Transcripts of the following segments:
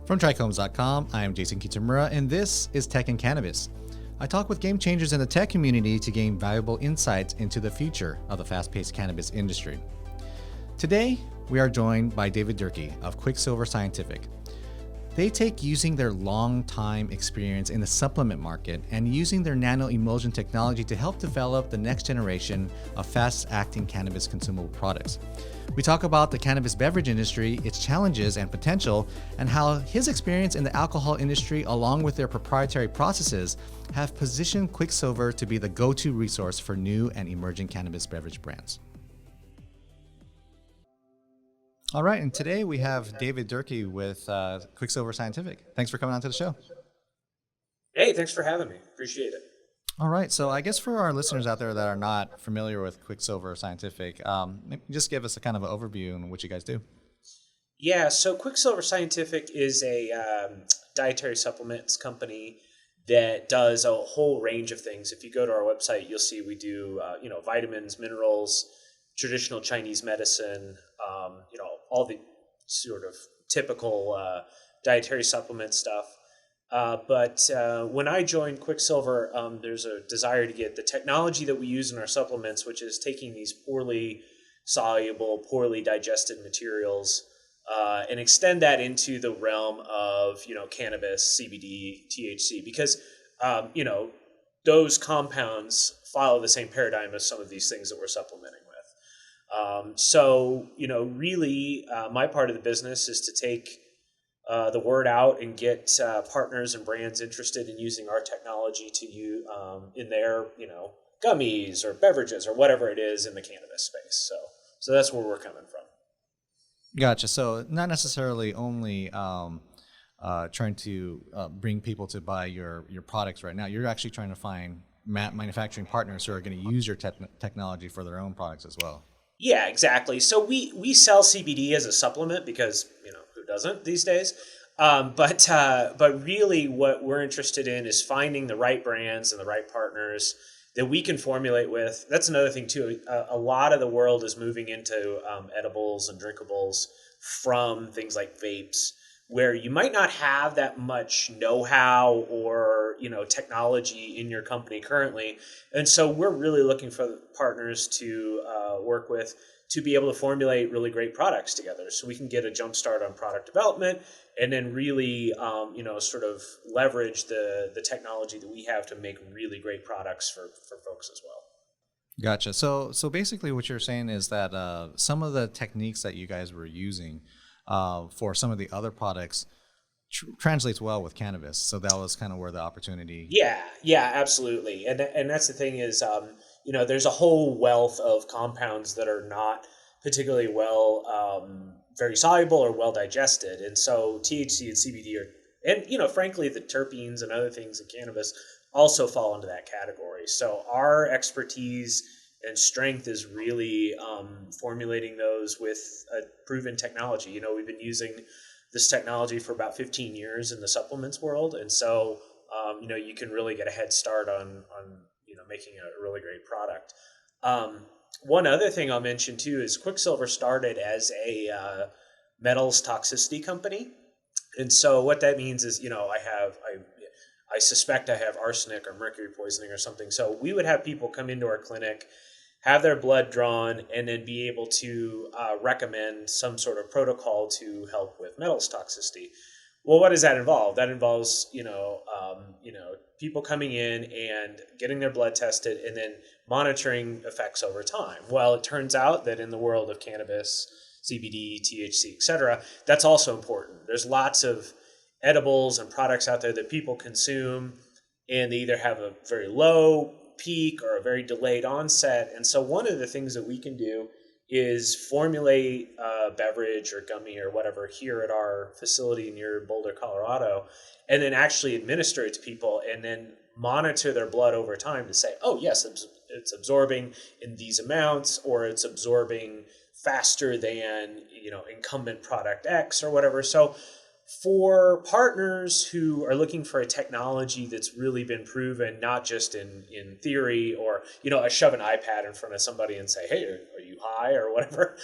From TRICHOMES.com, I am Jason Kitamura, and this is Tech and Cannabis. I talk with game changers in the tech community to gain valuable insights into the future of the fast-paced cannabis industry. Today, we are joined by David Durkee of Quicksilver Scientific. They take using their long time experience in the supplement market and using their Nano Emulsion technology to help develop the next generation of fast-acting cannabis consumable products. We talk about the cannabis beverage industry, its challenges and potential, and how his experience in the alcohol industry, along with their proprietary processes, have positioned Quicksilver to be the go-to resource for new and emerging cannabis beverage brands. All right, and today we have David Durkee with Quicksilver Scientific. Thanks for coming on to the show. Hey, thanks for having me. Appreciate it. All right, so I guess for our listeners out there that are not familiar with Quicksilver Scientific, maybe just give us a kind of an overview on what you guys do. Yeah, so Quicksilver Scientific is a dietary supplements company that does a whole range of things. If you go to our website, you'll see we do vitamins, minerals, traditional Chinese medicine, all the sort of typical dietary supplement stuff. But when I joined Quicksilver, there's a desire to get the technology that we use in our supplements, which is taking these poorly soluble, poorly digested materials and extend that into the realm of, cannabis, CBD, THC, because, those compounds follow the same paradigm as some of these things that we're supplementing with. My part of the business is to take the word out and get partners and brands interested in using our technology to use in their, gummies or beverages or whatever it is in the cannabis space. So that's where we're coming from. Gotcha. So not necessarily only trying to bring people to buy your products right now. You're actually trying to find manufacturing partners who are going to use your technology for their own products as well. Yeah, exactly. So we sell CBD as a supplement because, who doesn't these days? But really what we're interested in is finding the right brands and the right partners that we can formulate with. That's another thing too. A lot of the world is moving into edibles and drinkables from things like vapes, where you might not have that much know-how or, technology in your company currently. And so we're really looking for partners to work with to be able to formulate really great products together so we can get a jump start on product development and then really, sort of leverage the technology that we have to make really great products for folks as well. Gotcha. So basically what you're saying is that some of the techniques that you guys were using for some of the other products translates well with cannabis. So that was kind of where the opportunity. Yeah, absolutely. And that's the thing is, there's a whole wealth of compounds that are not particularly very soluble or well digested. And so THC and CBD and frankly, the terpenes and other things in cannabis also fall into that category. So our expertise and strength is really formulating those with a proven technology. We've been using this technology for about 15 years in the supplements world. And so, you can really get a head start on making a really great product. One other thing I'll mention too is Quicksilver started as a metals toxicity company. And so what that means is, I suspect I have arsenic or mercury poisoning or something. So we would have people come into our clinic, have their blood drawn, and then be able to recommend some sort of protocol to help with metals toxicity. Well, what does that involve? That involves, people coming in and getting their blood tested and then monitoring effects over time. Well, it turns out that in the world of cannabis, CBD, THC, et cetera, that's also important. There's lots of edibles and products out there that people consume, and they either have a very low peak or a very delayed onset. And so one of the things that we can do is formulate a beverage or gummy or whatever here at our facility near Boulder, Colorado, and then actually administer it to people and then monitor their blood over time to say, oh, yes, it's absorbing in these amounts, or it's absorbing faster than, incumbent product X or whatever. So for partners who are looking for a technology that's really been proven, not just in theory or, I shove an iPad in front of somebody and say, hey, are you high or whatever,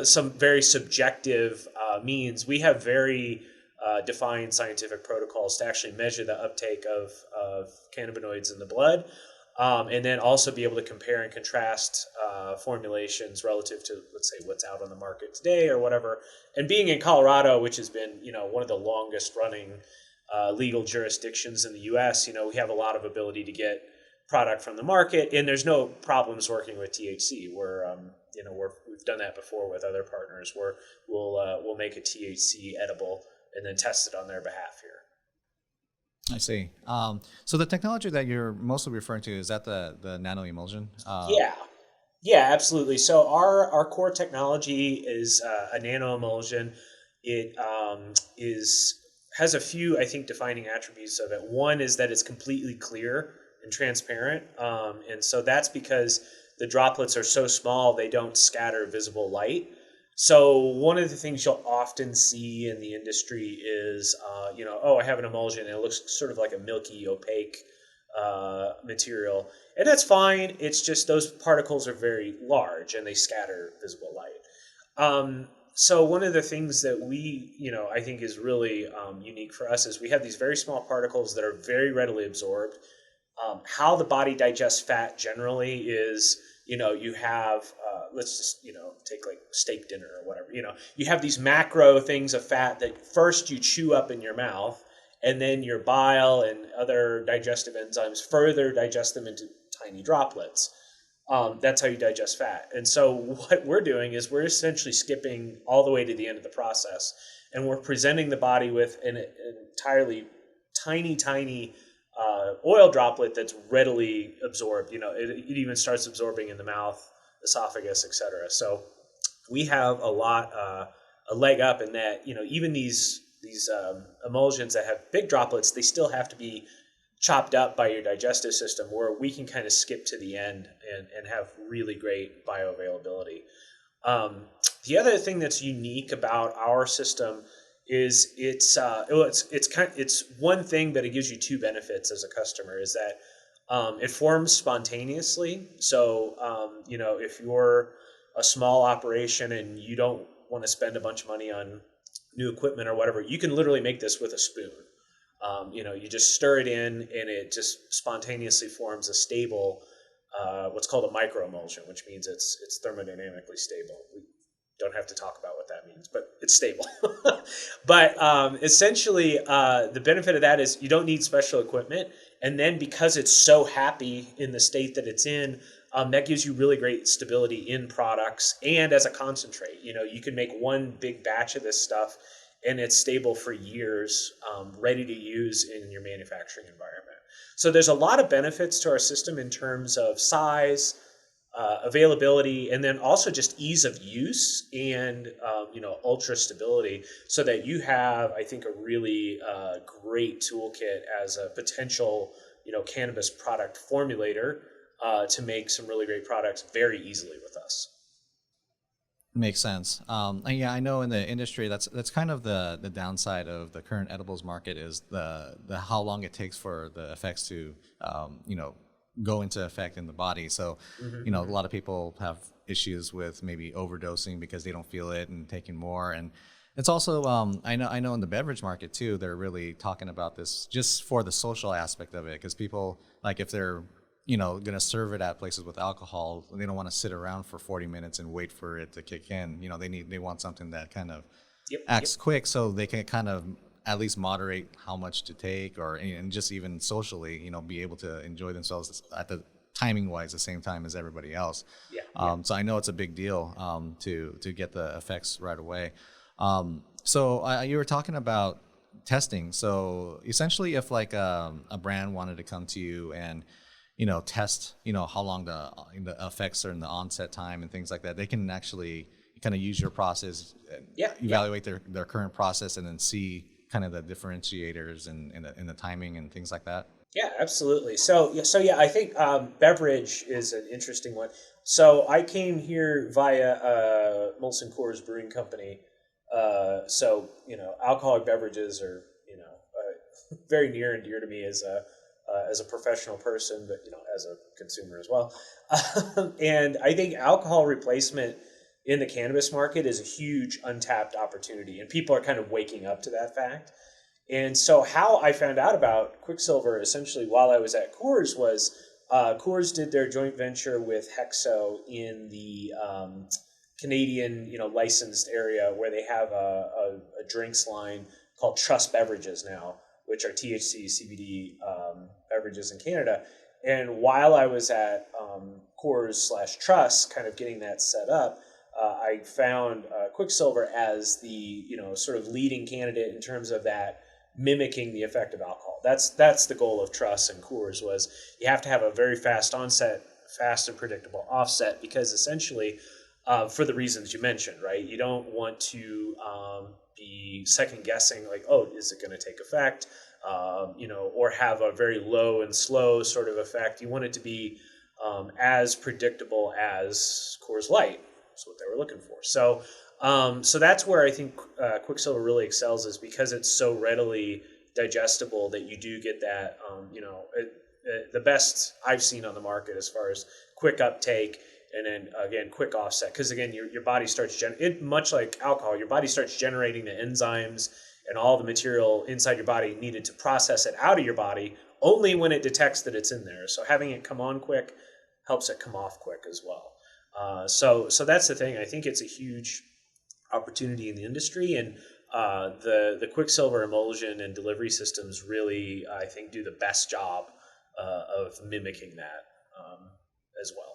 some very subjective means, we have very defined scientific protocols to actually measure the uptake of cannabinoids in the blood, and then also be able to compare and contrast formulations relative to, let's say, what's out on the market today or whatever. And being in Colorado, which has been, one of the longest running legal jurisdictions in the U.S., we have a lot of ability to get product from the market, and there's no problems working with THC. We've done that before with other partners where we'll make a THC edible and then test it on their behalf here. I see. So the technology that you're mostly referring to, is that the Nano Emulsion? Yeah, absolutely. So our core technology is a Nano Emulsion. It has a few, I think, defining attributes of it. One is that it's completely clear and transparent, and so that's because the droplets are so small they don't scatter visible light. So one of the things you'll often see in the industry is, I have an emulsion and it looks sort of like a milky, opaque material. And that's fine. It's just those particles are very large and they scatter visible light. So one of the things that we, I think is really unique for us is we have these very small particles that are very readily absorbed. How the body digests fat generally is, you have, let's just, take like steak dinner or whatever, you have these macro things of fat that first you chew up in your mouth, and then your bile and other digestive enzymes further digest them into tiny droplets. That's how you digest fat. And so what we're doing is we're essentially skipping all the way to the end of the process, and we're presenting the body with an entirely tiny oil droplet that's readily absorbed. It even starts absorbing in the mouth, esophagus, etc. So we have a leg up in that. Even these emulsions that have big droplets, they still have to be chopped up by your digestive system, where we can kind of skip to the end and have really great bioavailability. The other thing that's unique about our system is it's one thing, but it gives you two benefits as a customer. Is that it forms spontaneously. So if you're a small operation and you don't want to spend a bunch of money on new equipment or whatever, you can literally make this with a spoon. You just stir it in and it just spontaneously forms a stable, what's called a microemulsion, which means it's thermodynamically stable. We don't have to talk about what that means, but it's stable. But essentially, the benefit of that is you don't need special equipment. And then because it's so happy in the state that it's in, that gives you really great stability in products and as a concentrate. You can make one big batch of this stuff and it's stable for years, ready to use in your manufacturing environment. So there's a lot of benefits to our system in terms of size, availability, and then also just ease of use and ultra stability, so that you have, I think, a really great toolkit as a potential cannabis product formulator to make some really great products very easily with us. Makes sense. And yeah, I know in the industry that's kind of the downside of the current edibles market is the how long it takes for the effects to go into effect in the body. So a lot of people have issues with maybe overdosing because they don't feel it and taking more. And it's also I know in the beverage market too, they're really talking about this just for the social aspect of it, because people, like, if they're going to serve it at places with alcohol, they don't want to sit around for 40 minutes and wait for it to kick in. They want something that kind of acts quick, so they can kind of at least moderate how much to take, and just even socially, be able to enjoy themselves at the timing wise the same time as everybody else. So I know it's a big deal to get the effects right away. So you were talking about testing. So essentially, if like a brand wanted to come to you and test, how long the effects are in the onset time and things like that, they can actually kind of use your process, evaluate their current process, and then see kind of the differentiators and the timing and things like that. Yeah, absolutely. So I think beverage is an interesting one. So I came here via Molson Coors Brewing Company. So alcoholic beverages are very near and dear to me as a professional person, but as a consumer as well. And I think alcohol replacement in the cannabis market is a huge untapped opportunity, and people are kind of waking up to that fact. And so how I found out about Quicksilver essentially while I was at Coors was Coors did their joint venture with Hexo in the Canadian, licensed area where they have a drinks line called Trust Beverages now, which are THC, CBD beverages in Canada. And while I was at Coors/Trust, kind of getting that set up, I found Quicksilver as the sort of leading candidate in terms of that mimicking the effect of alcohol. That's the goal of Trust and Coors was you have to have a very fast onset, fast and predictable offset because essentially for the reasons you mentioned, right? You don't want to be second guessing like, oh, is it going to take effect? Or have a very low and slow sort of effect. You want it to be as predictable as Coors Light. That's what they were looking for. So that's where I think Quicksilver really excels is because it's so readily digestible that you do get that, the best I've seen on the market as far as quick uptake and then, again, quick offset. Because, again, your body starts, much like alcohol, your body starts generating the enzymes and all the material inside your body needed to process it out of your body only when it detects that it's in there. So having it come on quick helps it come off quick as well. So that's the thing. I think it's a huge opportunity in the industry, and the Quicksilver emulsion and delivery systems really, I think, do the best job of mimicking that as well.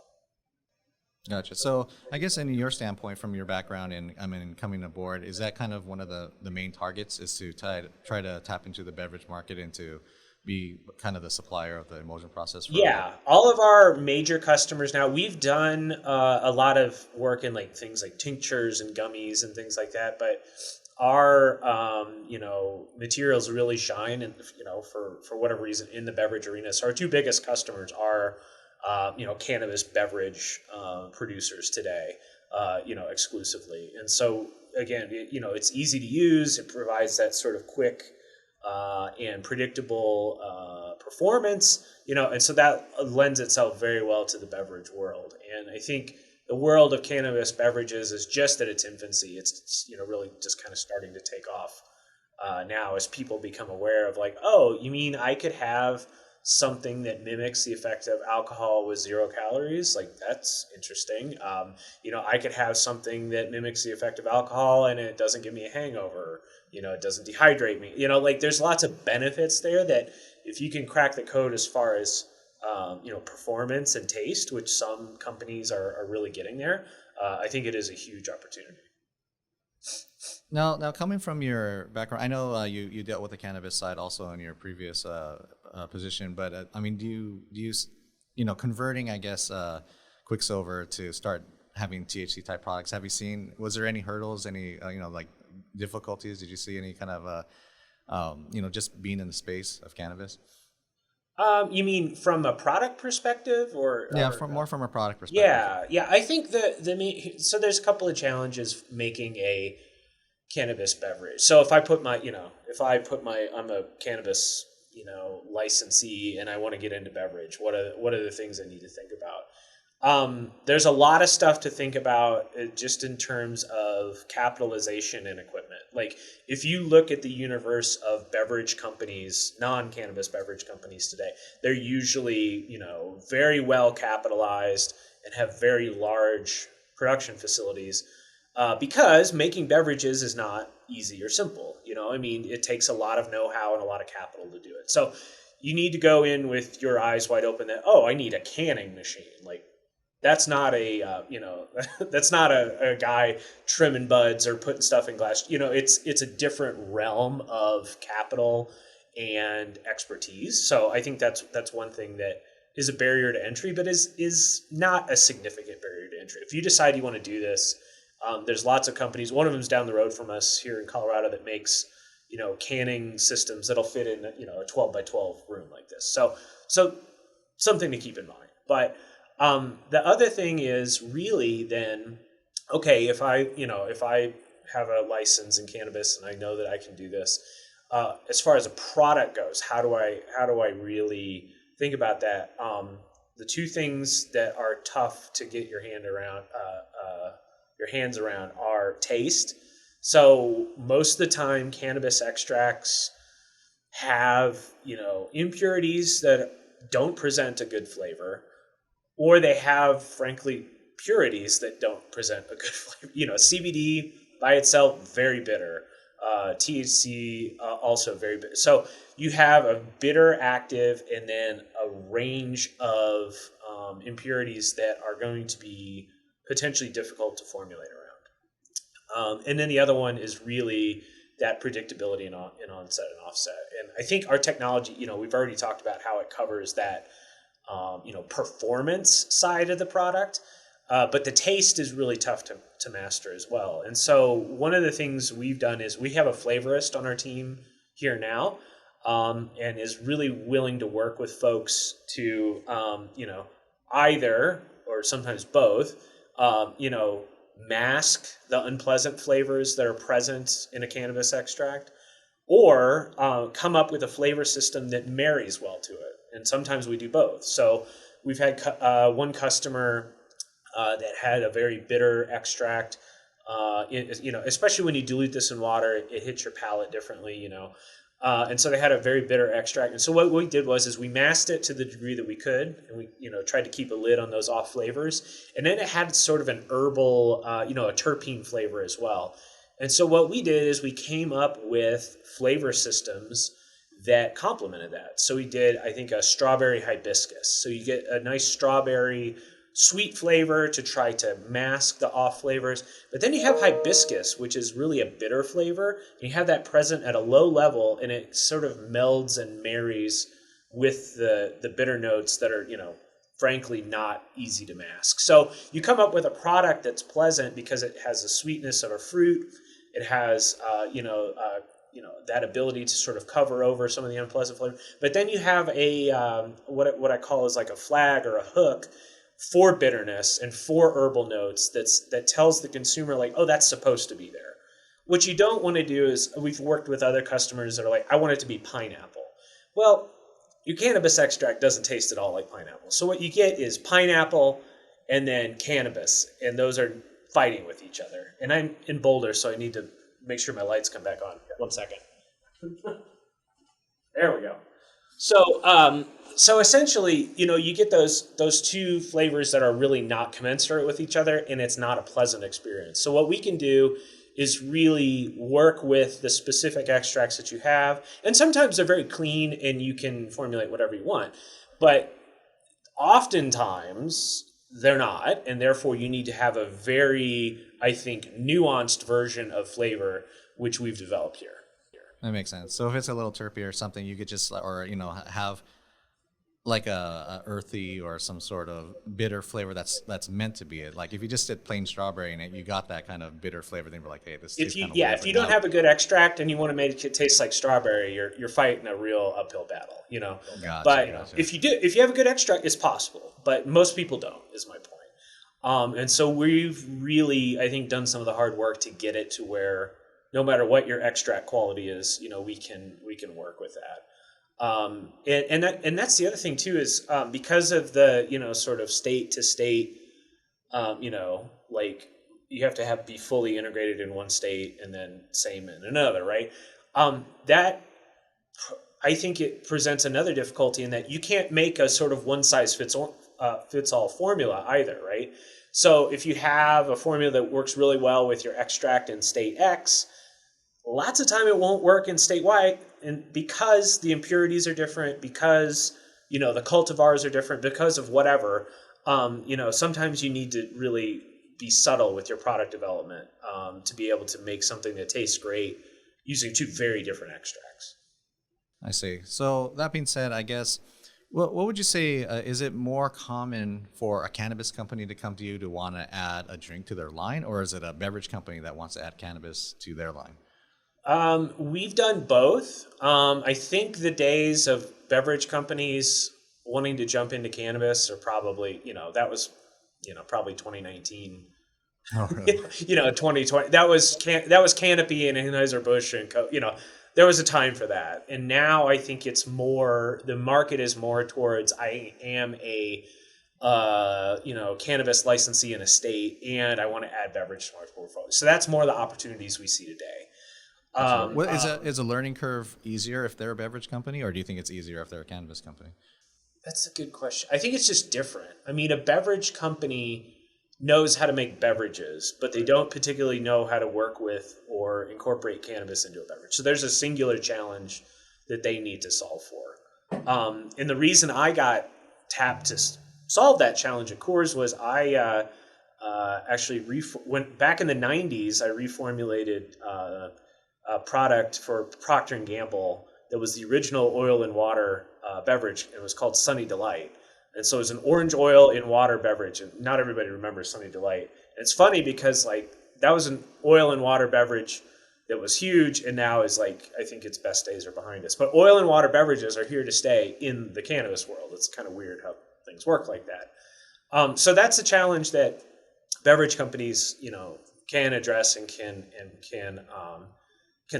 Gotcha. So I guess in your standpoint, from your background in coming aboard, is that kind of one of the main targets is to try to tap into the beverage market and to be kind of the supplier of the emulsion process? All of our major customers now, we've done a lot of work in like things like tinctures and gummies and things like that, but our materials really shine and for whatever reason in the beverage arena. So our two biggest customers are cannabis beverage producers today, exclusively. And so again, it's easy to use. It provides that sort of quick and predictable performance, and so that lends itself very well to the beverage world. And I think the world of cannabis beverages is just at its infancy. It's really just kind of starting to take off now as people become aware of like, oh, you mean I could have something that mimics the effect of alcohol with 0 calories? Like, that's interesting. I could have something that mimics the effect of alcohol and it doesn't give me a hangover. It doesn't dehydrate me. There's lots of benefits there that if you can crack the code as far as, performance and taste, which some companies are really getting there, I think it is a huge opportunity. Now, coming from your background, I know you dealt with the cannabis side also in your previous position, but do you converting, I guess, Quicksilver to start having THC type products? Have you seen? Was there any hurdles? Any difficulties? Did you see any kind of just being in the space of cannabis? You mean from a product perspective, or more from a product perspective? Yeah. I think so there's a couple of challenges making a cannabis beverage. So if I put I'm a cannabis, licensee and I want to get into beverage, what are the things I need to think about? There's a lot of stuff to think about just in terms of capitalization and equipment. Like if you look at the universe of beverage companies, non-cannabis beverage companies today, they're usually, very well capitalized and have very large production facilities. Because making beverages is not easy or simple. It takes a lot of know-how and a lot of capital to do it. So you need to go in with your eyes wide open that, oh, I need a canning machine. Like that's not that's not a guy trimming buds or putting stuff in glass. It's a different realm of capital and expertise. So I think that's one thing that is a barrier to entry, but is not a significant barrier to entry. If you decide you want to do this, there's lots of companies. One of them is down the road from us here in Colorado that makes, canning systems that'll fit in, a 12 by 12 room like this. So something to keep in mind. But the other thing is really then, okay, if I have a license in cannabis and I know that I can do this, as far as a product goes, how do I really think about that? The two things that are tough to get your your hands around are taste. So most of the time, cannabis extracts have, impurities that don't present a good flavor, or they have, frankly, purities that don't present a good flavor. CBD by itself, very bitter. THC, also very bitter. So you have a bitter active and then a range of impurities that are going to be potentially difficult to formulate around. And then the other one is really that predictability in onset and offset. And I think our technology, we've already talked about how it covers that, performance side of the product. But the taste is really tough to master as well. And so one of the things we've done is we have a flavorist on our team here now, and is really willing to work with folks to, either, or sometimes both, mask the unpleasant flavors that are present in a cannabis extract, or come up with a flavor system that marries well to it. And sometimes we do both. So we've had one customer that had a very bitter extract. Especially when you dilute this in water, it hits your palate differently, and so they had a very bitter extract. And so what we did is we masked it to the degree that we could, and we, tried to keep a lid on those off flavors. And then it had sort of an herbal, a terpene flavor as well. And so what we did is we came up with flavor systems that complemented that. So we did, I think, a strawberry hibiscus. So you get a nice strawberry sweet flavor to try to mask the off flavors. But then you have hibiscus, which is really a bitter flavor. And you have that present at a low level, and it sort of melds and marries with the bitter notes that are, frankly, not easy to mask. So you come up with a product that's pleasant because it has the sweetness of a fruit. It has, that ability to sort of cover over some of the unpleasant flavor. But then you have a what I call is like a flag or a hook for bitterness and for herbal notes that tells the consumer, like, oh, that's supposed to be there. What you don't want to do is, we've worked with other customers that are like, I want it to be pineapple. Well, your cannabis extract doesn't taste at all like pineapple. So what you get is pineapple and then cannabis, and those are fighting with each other. And I'm in Boulder, so I need to make sure my lights come back on. 1 second. There we go. So essentially, you get those two flavors that are really not commensurate with each other, and it's not a pleasant experience. So what we can do is really work with the specific extracts that you have. And sometimes they're very clean and you can formulate whatever you want. But oftentimes they're not, and therefore you need to have a very, I think, nuanced version of flavor, which we've developed here. That makes sense. So if it's a little terpy or something, you could just, or, have like a earthy or some sort of bitter flavor that's meant to be it. Like if you just did plain strawberry in it, you got that kind of bitter flavor. Then we're like, hey, this is kind of weird. If you don't have a good extract and you want to make it taste like strawberry, you're fighting a real uphill battle, Gotcha. If you have a good extract, it's possible, but most people don't, is my point. And so we've really, I think, done some of the hard work to get it to where no matter what your extract quality is, we can work with that. And that's the other thing too, is because of the sort of state to state, like you have to be fully integrated in one state and then same in another, right? That I think it presents another difficulty in that you can't make a sort of one size fits all formula either, right? So if you have a formula that works really well with your extract in state X, lots of time it won't work in state Y, and because the impurities are different, because the cultivars are different, because of whatever, sometimes you need to really be subtle with your product development to be able to make something that tastes great using two very different extracts. I see. So that being said, I guess, what would you say, is it more common for a cannabis company to come to you to want to add a drink to their line, or is it a beverage company that wants to add cannabis to their line? We've done both. I think the days of beverage companies wanting to jump into cannabis are probably, that was, probably 2019. Oh, really? 2020. That was Canopy and Anheuser-Busch and there was a time for that. And now I think it's more, the market is more towards, I am a cannabis licensee in a state, and I want to add beverage to my portfolio. So that's more the opportunities we see today. Absolutely. What is a learning curve easier if they're a beverage company, or do you think it's easier if they're a cannabis company? That's a good question. I think it's just different. I mean, a beverage company knows how to make beverages, but they don't particularly know how to work with or incorporate cannabis into a beverage. So there's a singular challenge that they need to solve for. And the reason I got tapped to solve that challenge at Coors was I actually went back in the 90s. I reformulated a product for Procter and Gamble that was the original oil and water beverage. It was called Sunny Delight. And so it was an orange oil in water beverage. And not everybody remembers Sunny Delight. And it's funny because like that was an oil and water beverage that was huge, and now is like, I think its best days are behind us. But oil and water beverages are here to stay in the cannabis world. It's kind of weird how things work like that. So that's a challenge that beverage companies, can address and can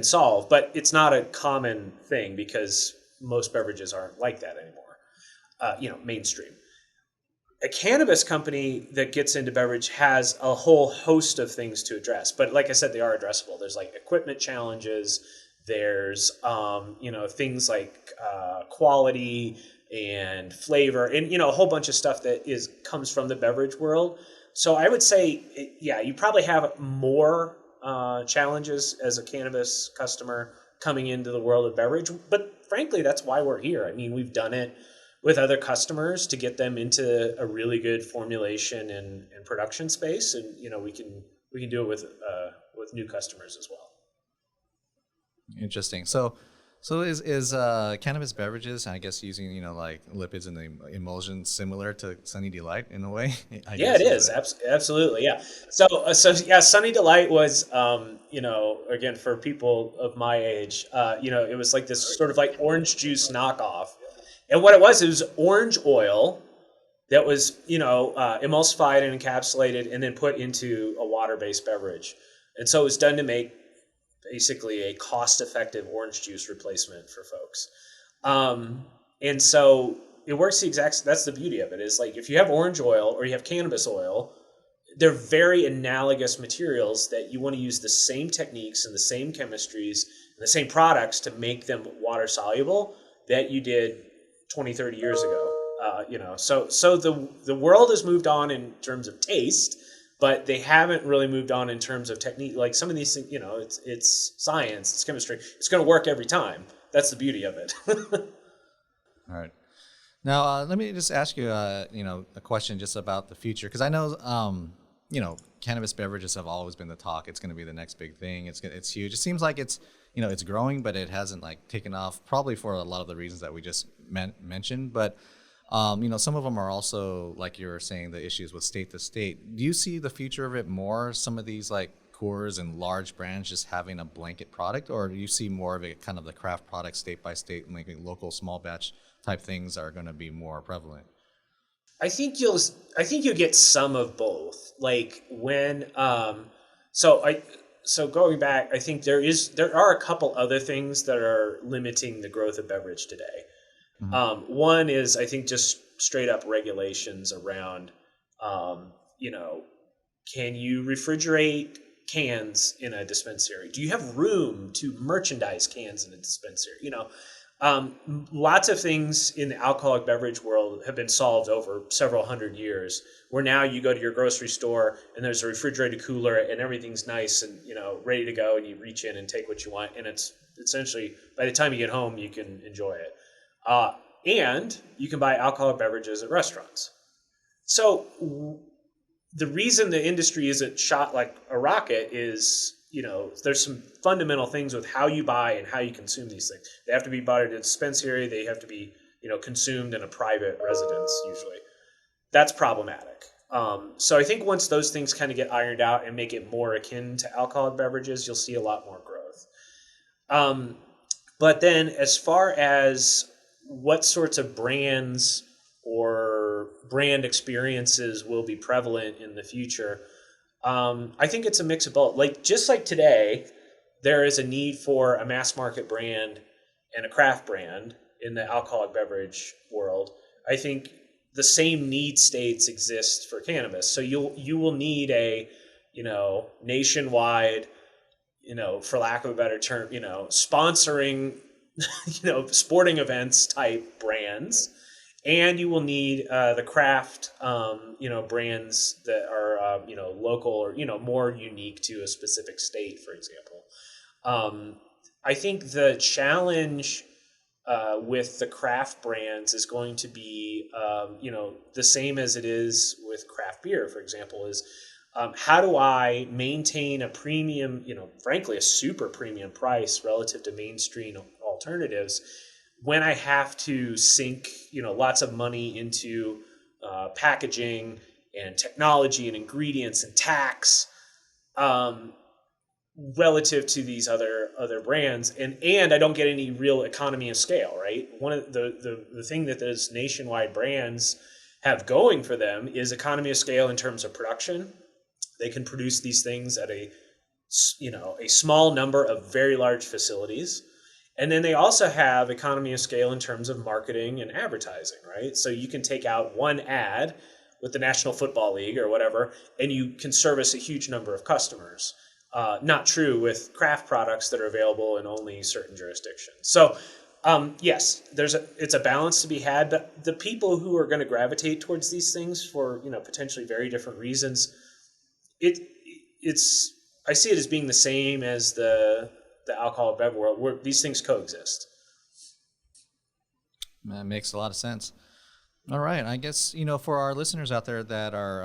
solve. But it's not a common thing because most beverages aren't like that anymore. Mainstream. A cannabis company that gets into beverage has a whole host of things to address. But like I said, they are addressable. There's like equipment challenges. There's, things like quality and flavor and, a whole bunch of stuff that comes from the beverage world. So I would say, you probably have more challenges as a cannabis customer coming into the world of beverage. But frankly, that's why we're here. I mean, we've done it with other customers to get them into a really good formulation and production space, and we can do it with new customers as well. Interesting. So is cannabis beverages, I guess, using like lipids and the emulsion similar to Sunny Delight in a way? It is. Absolutely. Yeah. So Sunny Delight was, again, for people of my age, it was like this sort of like orange juice knockoff. And what it was orange oil that was, emulsified and encapsulated and then put into a water-based beverage. And so it was done to make basically a cost-effective orange juice replacement for folks. And so it works that's the beauty of it, is like if you have orange oil or you have cannabis oil, they're very analogous materials that you want to use the same techniques and the same chemistries and the same products to make them water-soluble that you did 20, 30 years ago. So the world has moved on in terms of taste, but they haven't really moved on in terms of technique. Like some of these things, it's science, it's chemistry. It's going to work every time. That's the beauty of it. All right. Now, let me just ask you, a question just about the future, because I know, cannabis beverages have always been the talk. It's going to be the next big thing. It's huge. It seems like it's growing, but it hasn't like taken off, probably for a lot of the reasons that we just mentioned. But some of them are also, like you were saying, the issues with state to state. Do you see the future of it more? Some of these like Coors and large brands just having a blanket product, or do you see more of it kind of the craft product state by state, and like local small batch type things are going to be more prevalent? I think you'll get some of both. Like when So going back, I think there are a couple other things that are limiting the growth of beverage today. Mm-hmm. One is, I think, just straight up regulations around, can you refrigerate cans in a dispensary? Do you have room to merchandise cans in a dispensary? Lots of things in the alcoholic beverage world have been solved over several hundred years, where now you go to your grocery store and there's a refrigerated cooler and everything's nice and, ready to go, and you reach in and take what you want. And it's essentially, by the time you get home, you can enjoy it. And you can buy alcoholic beverages at restaurants. So the reason the industry isn't shot like a rocket is, there's some fundamental things with how you buy and how you consume these things. They have to be bought at a dispensary. They have to be, consumed in a private residence usually. That's problematic. So I think once those things kind of get ironed out and make it more akin to alcoholic beverages, you'll see a lot more growth. But then as far as what sorts of brands or brand experiences will be prevalent in the future, I think it's a mix of both. Just like today, there is a need for a mass market brand and a craft brand in the alcoholic beverage world. I think the same need states exist for cannabis. So you will need a, nationwide, for lack of a better term, sponsoring, sporting events type brands. And you will need the craft, brands that are, local or, more unique to a specific state, for example. I think the challenge with the craft brands is going to be, the same as it is with craft beer, for example, is how do I maintain a premium, frankly, a super premium price relative to mainstream alternatives when I have to sink, lots of money into packaging and technology and ingredients and tax relative to these other brands, and I don't get any real economy of scale, right? One of the thing that those nationwide brands have going for them is economy of scale in terms of production. They can produce these things at a small number of very large facilities. And then they also have economy of scale in terms of marketing and advertising, right? So you can take out one ad with the National Football League or whatever, and you can service a huge number of customers. Not true with craft products that are available in only certain jurisdictions. So yes, it's a balance to be had, but the people who are going to gravitate towards these things for potentially very different reasons, I see it as being the same as the alcohol bev world, where these things coexist. That makes a lot of sense. All right, I guess for our listeners out there that are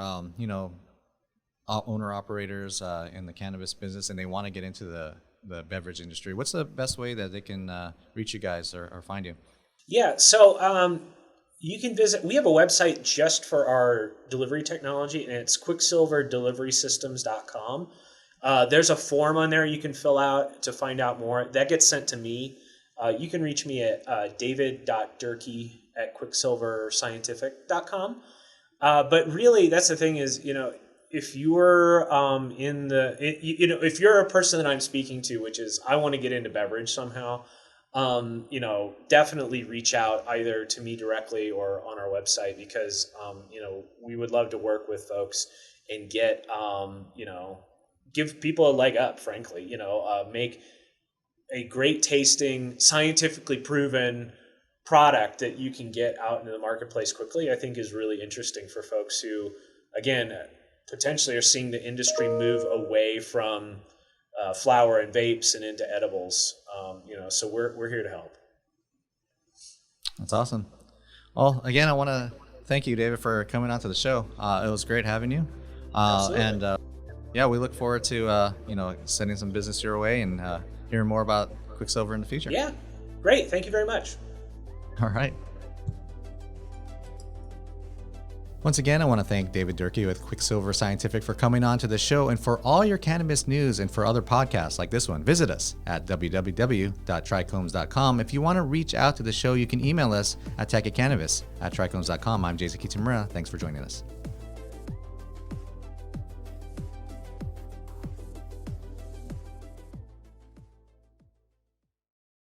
owner operators in the cannabis business and they want to get into the beverage industry, what's the best way that they can reach you guys or find you? Yeah, so you can visit. We have a website just for our delivery technology, and it's quicksilverdeliverysystems.com. There's a form on there you can fill out to find out more. That gets sent to me. You can reach me at david.durkee@quicksilverscientific.com. But really, that's the thing is, if you're if you're a person that I'm speaking to, which is I want to get into beverage somehow, definitely reach out either to me directly or on our website, because we would love to work with folks and get give people a leg up, frankly, make a great tasting, scientifically proven product that you can get out into the marketplace quickly, I think is really interesting for folks who, again, potentially are seeing the industry move away from flower and vapes and into edibles. So we're here to help. That's awesome. Well, again, I want to thank you, David, for coming on to the show. It was great having you. And yeah, we look forward to sending some business your way and hearing more about Quicksilver in the future. Yeah, great. Thank you very much. All right. Once again, I want to thank David Durkee with Quicksilver Scientific for coming on to the show, and for all your cannabis news and for other podcasts like this one, visit us at www.trichomes.com. If you want to reach out to the show, you can email us at tech@cannabis@trichomes.com. I'm Jason Kitamura. Thanks for joining us.